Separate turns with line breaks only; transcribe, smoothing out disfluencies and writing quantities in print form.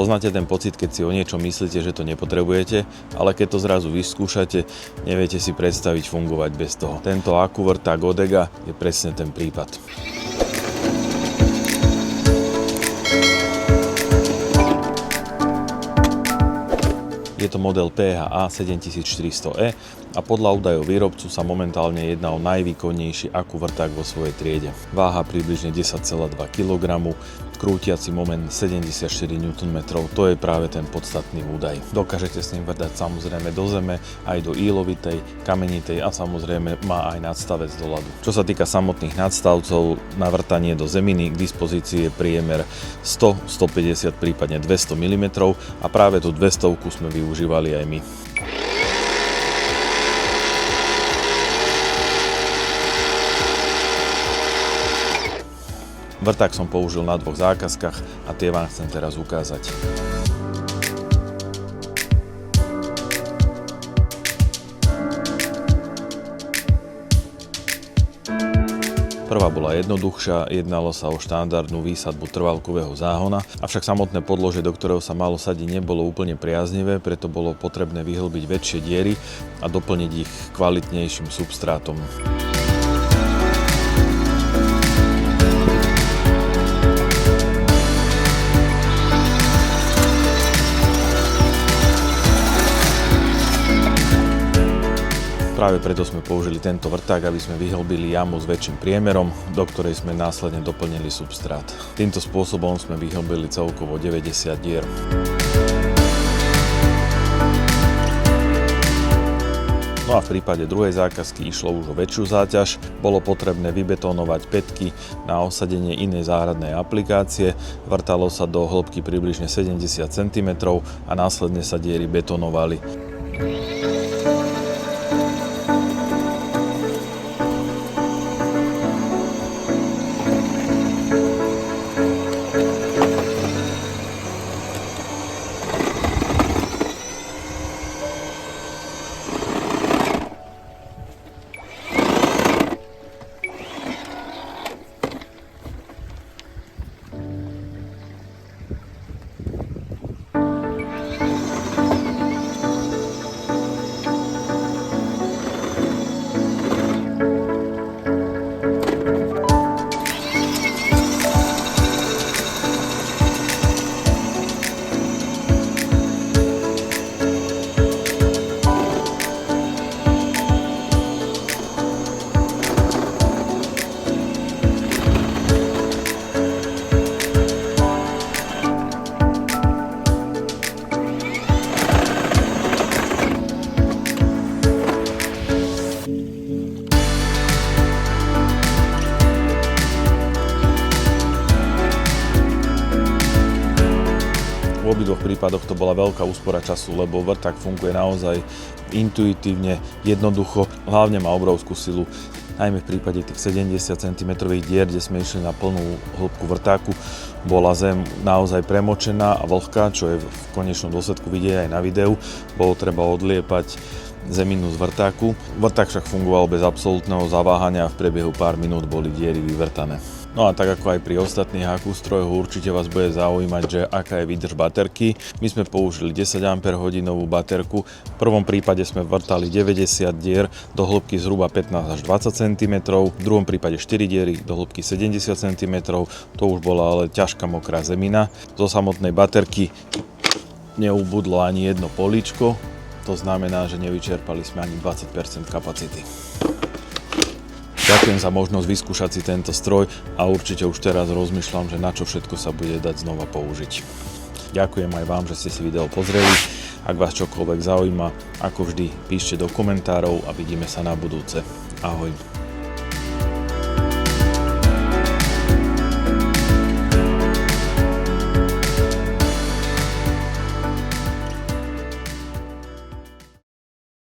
Poznáte ten pocit, keď si o niečo myslíte, že to nepotrebujete, ale keď to zrazu vyskúšate, neviete si predstaviť fungovať bez toho. Tento akkuvrták od EGA je presne ten prípad. Je to model PHA 7400E a podľa údajov výrobcu sa momentálne jedná o najvýkonnejší akkuvrták vo svojej triede. Váha približne 10,2 kg, krútiaci moment 74 Nm, to je práve ten podstatný údaj. Dokážete s ním vrtať samozrejme do zeme, aj do ílovitej, kamenitej a samozrejme má aj nadstavec do ľadu. Čo sa týka samotných nadstavcov, na vrtanie do zeminy k dispozícii je priemer 100, 150, prípadne 200 mm a práve tú 200 sme využívali aj my. Vrták som použil na 2 zákazkách a tie vám chcem teraz ukázať. Prvá bola jednoduchšia, jednalo sa o štandardnú výsadbu trvalkového záhona, avšak samotné podložie, do ktorého sa malo sadiť, nebolo úplne priaznivé, preto bolo potrebné vyhlbiť väčšie diery a doplniť ich kvalitnejším substrátom. Práve preto sme použili tento vrták, aby sme vyhlbili jamu s väčším priemerom, do ktorej sme následne doplnili substrát. Týmto spôsobom sme vyhlbili celkovo 90 dier. No a v prípade druhej zákazky išlo už o väčšiu záťaž. Bolo potrebné vybetónovať pätky na osadenie inej záhradnej aplikácie. Vrtalo sa do hĺbky približne 70 cm a následne sa diery betonovali. V obidvoch prípadoch to bola veľká úspora času, lebo vrták funguje naozaj intuitívne, jednoducho, hlavne má obrovskú silu. Najmä v prípade tých 70 cm dier, kde sme išli na plnú hĺbku vrtáku, bola zem naozaj premočená a vlhká, čo je v konečnom dôsledku vidieť aj na videu. Bolo treba odliepať zeminu z vrtáku. Vrták však fungoval bez absolútneho zaváhania a v priebehu pár minút boli diery vyvrtané. No a tak ako aj pri ostatných akkustrojoch, určite vás bude zaujímať, že aká je výdrž baterky. My sme použili 10 Ah baterku. V prvom prípade sme vrtali 90 dier do hĺbky zhruba 15 až 20 cm, v druhom prípade 4 diery do hĺbky 70 cm, to už bola ale ťažká mokrá zemina. Zo samotnej baterky neubudlo ani jedno políčko, to znamená, že nevyčerpali sme ani 20% kapacity. Ďakujem za možnosť vyskúšať si tento stroj a určite už teraz rozmýšľam, že na čo všetko sa bude dať znova použiť. Ďakujem aj vám, že ste si video pozreli. Ak vás čokoľvek zaujíma, ako vždy, píšte do komentárov a vidíme sa na budúce. Ahoj.